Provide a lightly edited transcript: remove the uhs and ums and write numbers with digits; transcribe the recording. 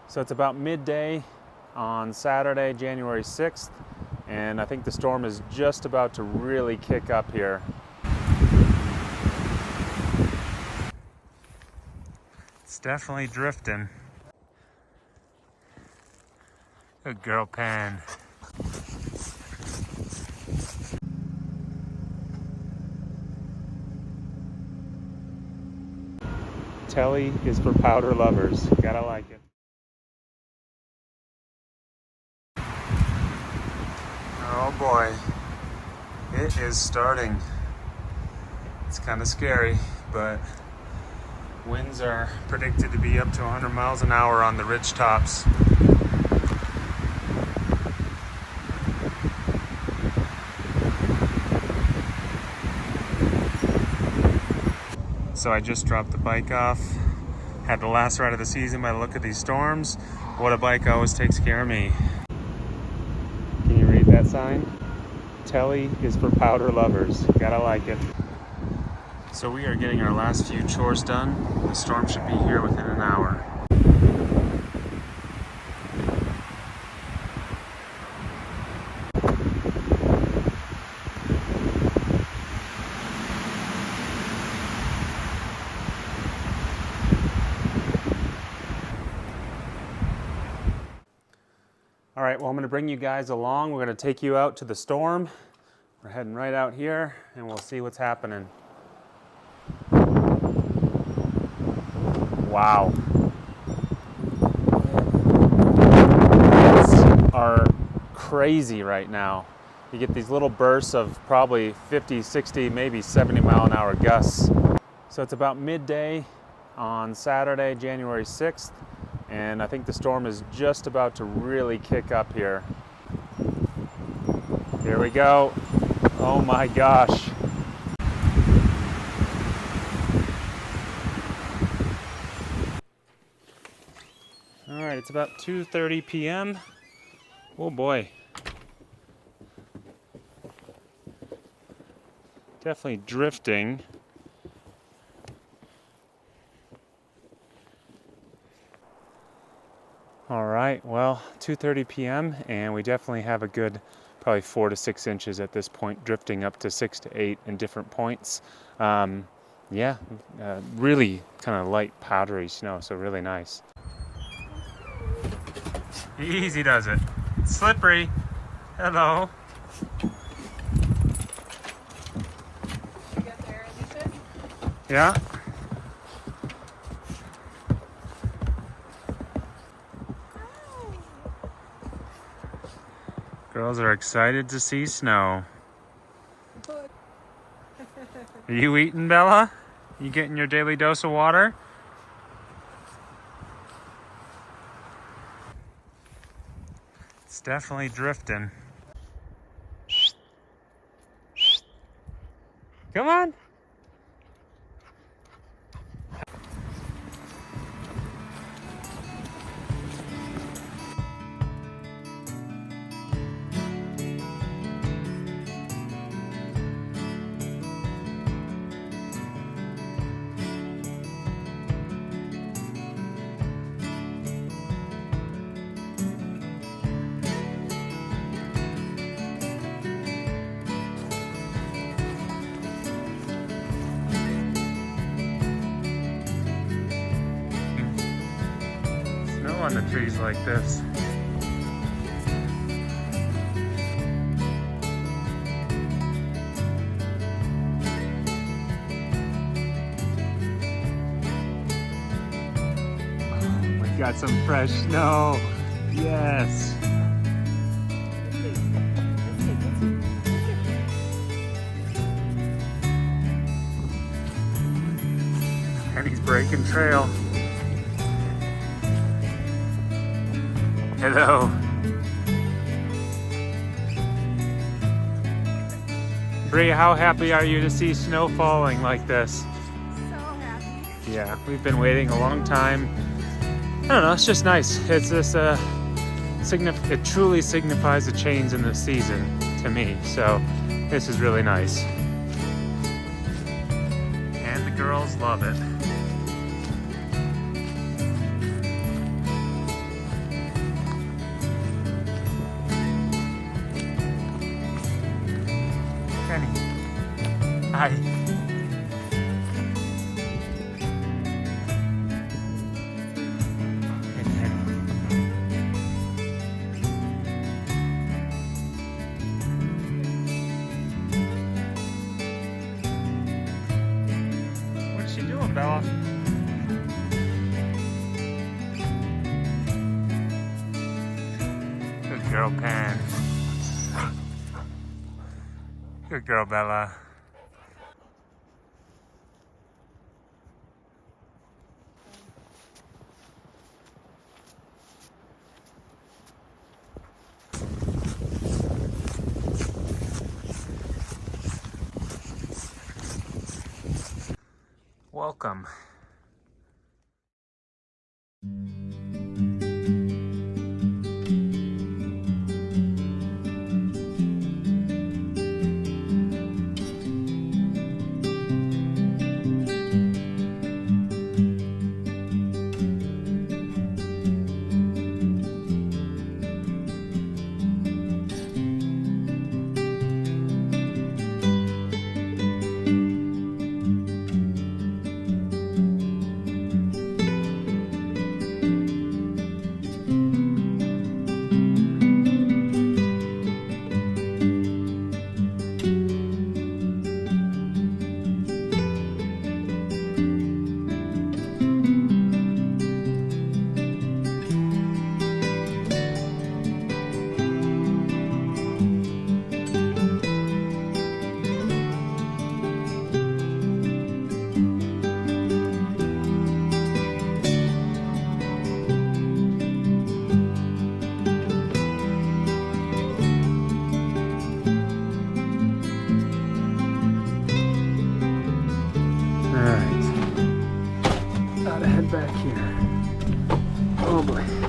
So it's about midday on Saturday, January 6th, and I think the storm is just about to really kick up here. It's definitely drifting. Good girl, Pan. Telly is for powder lovers. Gotta like it. Oh boy, it is starting. It's kind of scary, but winds are predicted to be up to 100 miles an hour on the ridge tops. So I just dropped the bike off. Had the last ride of the season by the look of these storms. What a bike always takes care of me. Can you read that sign? Telly is for powder lovers. Gotta like it. So we are getting our last few chores done. The storm should be here within an hour. All right, well, I'm gonna bring you guys along. We're gonna take you out to the storm. We're heading right out here and we'll see what's happening. Wow. Winds are crazy right now. You get these little bursts of probably 50, 60, maybe 70 mile an hour gusts. So it's about midday on Saturday, January 6th. And I think the storm is just about to really kick up here. Here we go. Oh my gosh. All right, it's about 2:30 p.m. Oh boy. Definitely drifting. All right, well, 2:30 p.m. and we definitely have a good probably 4 to 6 inches at this point, drifting up to 6 to 8 in different points. Really kind of light powdery snow, so really nice. Easy does it. It's slippery. Hello. You got there, Lisa? Yeah? Girls are excited to see snow. Are you eating, Bella? You getting your daily dose of water? It's definitely drifting. Come on. On the trees like this. Oh, we got some fresh snow. Yes. And he's breaking trail. Hello. Bree, how happy are you to see snow falling like this? So happy. Yeah, we've been waiting a long time. I don't know, it's just nice. It's this, it truly signifies a change in the season to me. So this is really nice. And the girls love it. Hi. Hey, Teddy. What's she doing, Bella? Good girl, Pan. Good girl, Bella. Welcome. Alright, gotta head back here. Oh boy.